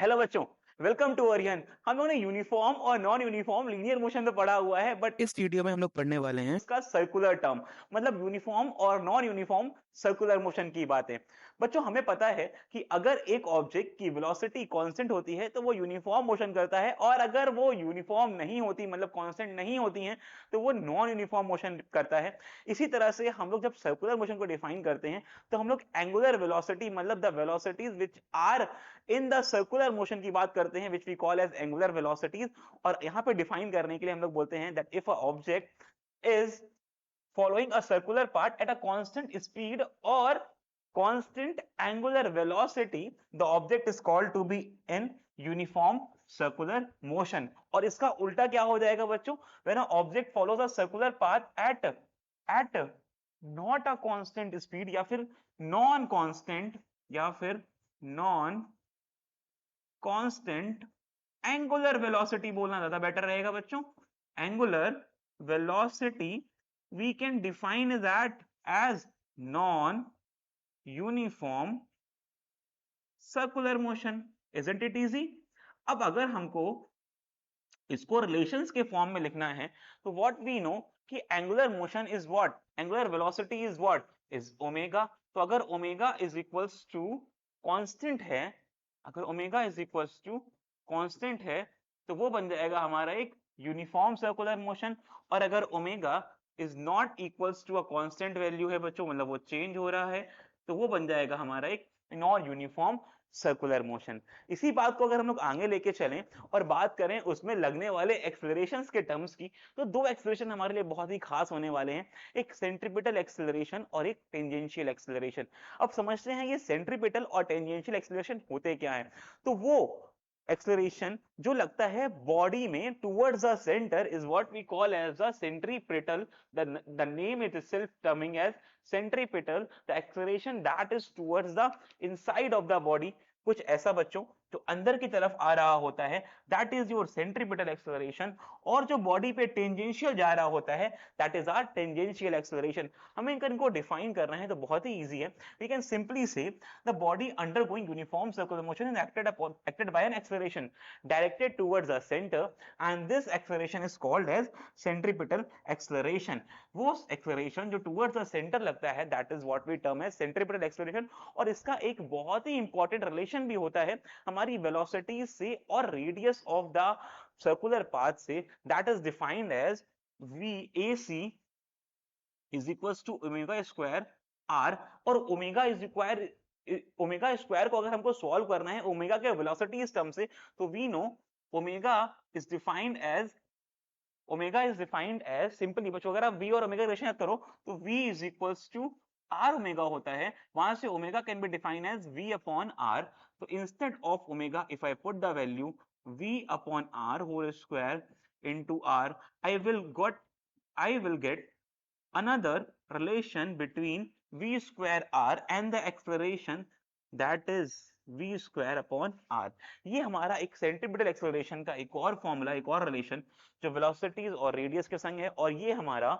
Hello बच्चों, welcome to Arian. हम लोगों ने यूनिफॉर्म और नॉन यूनिफॉर्म लीनियर मोशन तो पढ़ा हुआ है, बट इस वीडियो में हम लोग पढ़ने वाले हैं। इसका सर्कुलर टर्म मतलब यूनिफॉर्म और नॉन यूनिफॉर्म सर्कुलर मोशन की बातें। बच्चों, हमें पता है कि अगर एक ऑब्जेक्ट की वेलोसिटी कांस्टेंट होती है तो वो यूनिफॉर्म मोशन करता है, और अगर वो यूनिफॉर्म नहीं होती मतलब कांस्टेंट नहीं होती है तो वो नॉन यूनिफॉर्म मोशन करता है। इसी तरह से हम लोग जब सर्कुलर मोशन को डिफाइन करते हैं तो हम लोग एंगुलर वेलोसिटी मतलब the velocities which are in the circular motion की बात करते हैं, which we call as angular velocities. और यहाँ पे डिफाइन करने के लिए हम लोग बोलते हैं that if a object is following a circular path at a constant speed or constant angular velocity, the object is called to be in uniform circular motion। और इसका उल्टा क्या हो जाएगा बच्चों? when an object follows a circular path at not a constant speed या फिर non constant या फिर non constant angular velocity बोलना ज्यादा बेटर रहेगा बच्चों। angular velocity we can define that as non uniform circular motion। isn't it easy? अब अगर हमको इसको रिलेशंस के फॉर्म में लिखना है तो व्हाट वी नो कि angular motion is what, angular velocity is what, is omega. तो अगर omega is equals to constant है, अगर omega is equals to constant है तो वो बन जाएगा हमारा एक यूनिफॉर्म सर्कुलर मोशन। और अगर omega is not equals to a constant value है बच्चों, मतलब वो चेंज हो रहा है, तो वो बन जाएगा हमारा एक नॉन यूनिफॉर्म सर्कुलर मोशन। इसी बात को अगर हम लोग आगे लेके चलें और बात करें उसमें लगने वाले एक्सेलरेशंस के टर्म्स की, तो दो एक्सेलरेशन हमारे लिए बहुत ही खास होने वाले हैं, एक सेंट्रीपिटल एक्सेलरेशन और एक टेंजेंशियल एक्सेलरेशन। अब समझते हैं ये सेंट्रीपिटल और टेंजेंशियल एक्सेलरेशन होते क्या है। तो वो एक्सेलरेशन जो लगता है बॉडी में towards the centre is what we call as the centripetal. the name it itself terming as centripetal, the acceleration that is towards the inside of the body। कुछ ऐसा बच्चों जो अंदर की तरफ आ रहा होता है, that is your centripetal acceleration. और जो बॉडी पे टेंजेंशियल जा रहा होता है that is our tangential acceleration. हमें इनको डिफाइन करना है तो बहुत ही इजी है। We can simply say the body undergoing uniform circular motion is acted by an acceleration directed towards the center, and this acceleration is called as centripetal acceleration। वो acceleration जो towards the center लगता है that is what we term as centripetal acceleration। और इसका एक बहुत ही important relation भी होता है हमारी वेलोसिटी से और radius of the circular path से, that is defined as VAC is equals to omega square R. और ओमेगा स्क्वायर को अगर हमको सॉल्व करना है ओमेगा के वेलोसिटी टर्म से, तो we know omega is defined as, omega is defined as simply बच्चों, अगर आप v और ओमेगा रिलेशन याद करो तो v is equals to R omega होता है। वहां से omega can be defined as v upon R. तो instead of omega if I put the value v upon R whole square into R, I will get another relation between v square r and the acceleration, that is v square upon r। ये हमारा एक centripetal acceleration का एक और formula, एक और relation जो velocities और रेडियस के संग है, और ये हमारा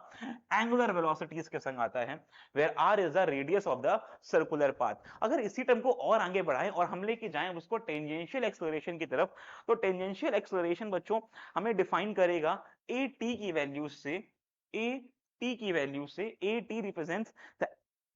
एंगुलर वेलोसिटीज के संग आता है where r is the radius of the circular path. अगर इसी टर्म को और आगे बढ़ाएं और हम लेके जाएं उसको टेंजेंशियल एक्सेलरेशन की तरफ, तो टेंजेंशियल एक्सेलरेशन बच्चों हमें डिफाइन करेगा a t की वैल्यू से, a t की वैल्यू से। a t represents the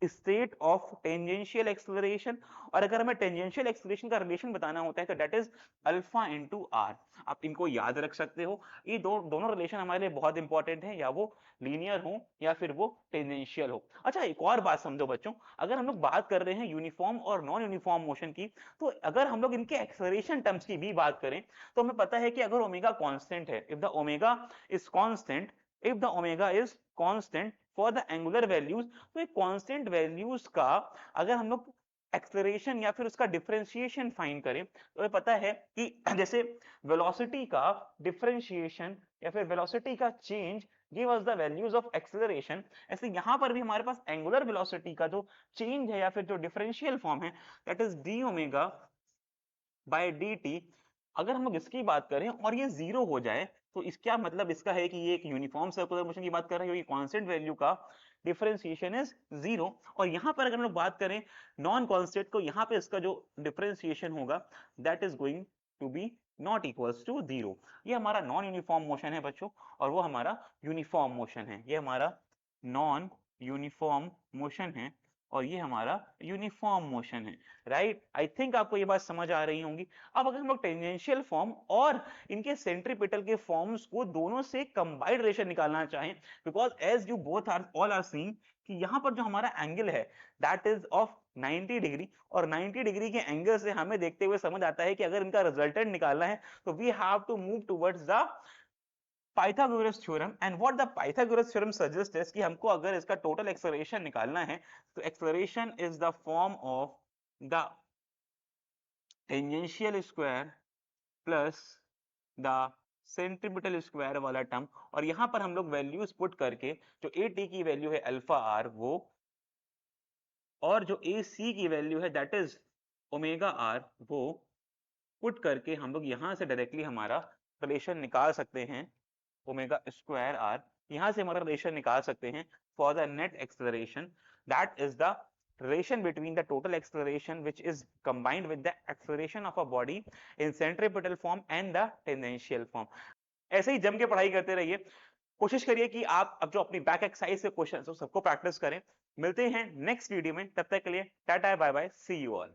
state of tangential acceleration. और अगर हमें टेंजेंशियल एक्सेलरेशन का रिलेशन बताना होता है तो that is alpha into R. आप इनको याद रख सकते हो, ये दोनों रिलेशन हमारे लिए बहुत इंपॉर्टेंट है, या वो लीनियर हो या फिर वो टेंजेंशियल हो। अच्छा, एक और बात समझो बच्चों, अगर हम लोग बात कर रहे हैं यूनिफॉर्म और नॉन यूनिफॉर्म मोशन की, तो अगर हम लोग इनके एक्सेलरेशन टर्म्स की भी बात करें तो हमें पता है कि अगर ओमेगा कांस्टेंट है, if the omega is constant, if the omega is constant for the angular values, तो एक constant values का अगर हम लोग एक्सेलरेशन या फिर उसका डिफरेंशिएशन फाइंड करें तो हमें पता है कि जैसे वेलोसिटी का डिफरेंशिएशन या फिर वेलोसिटी का change give us the values of acceleration, ऐसे यहां पर भी हमारे पास एंगुलर वेलोसिटी का जो चेंज है या फिर जो डिफरेंशियल फॉर्म है that is D omega by D T. अगर हम लोग इसकी बात करें और ये जीरो हो जाए तो इसका मतलब इसका है कि ये एक यूनिफॉर्म सर्कुलर मोशन की बात कर रहे हैं, क्योंकि कांस्टेंट वैल्यू का डिफरेंशिएशन इज 0। और यहाँ पर अगर हम लोग बात करें नॉन कांस्टेंट को, यहाँ पे इसका जो डिफरेंशिएशन होगा that is going to be not equals to 0। ये हमारा नॉन यूनिफॉर्म मोशन है बच्चों, और वो हमारा यूनिफॉर्म मोशन है। ये हमारा नॉन यूनिफॉर्म मोशन है और ये हमारा यूनिफॉर्म मोशन है, राइट। आई थिंक आपको ये बात समझ आ रही होंगी। अब अगर हम लोग टेंजेंशियल फॉर्म और इनके सेंट्रीपिटल के फॉर्म्स को दोनों से कंबाइंड रेशियो निकालना चाहें, because as you both are all are seeing कि यहाँ पर जो हमारा एंगल है दैट इज ऑफ 90 डिग्री, और 90 डिग्री के एंगल से हमें देखते हुए समझ आता है कि अगर इनका रिजल्टेंट निकालना है तो we have to move towards the Pythagoras theorem, and what the Pythagoras theorem suggests is कि हमको अगर इसका total acceleration निकालना है तो acceleration is the form of the tangential square plus the centripetal square वाला टर्म, और यहाँ पर हम लोग वैल्यूज पुट करके जो ए टी की वैल्यू है अल्फा आर वो, और जो ए सी की वैल्यू है दैट इज ओमेगा आर वो पुट करके हम लोग यहाँ से डायरेक्टली हमारा रिलेशन निकाल सकते हैं ओमेगा स्क्वायर आर। यहाँ से हमारा रिलेशन निकाल सकते हैं for the net acceleration, that is the relation between the total acceleration which is combined with the acceleration of a body in centripetal form and the tangential form। ऐसे ही जम के पढ़ाई करते रहिए, कोशिश करिए कि आप अब जो अपनी बैक एक्सरसाइज के क्वेश्चन सबको प्रैक्टिस करें। मिलते हैं नेक्स्ट वीडियो में, तब तक के लिए tata bye bye, see you all.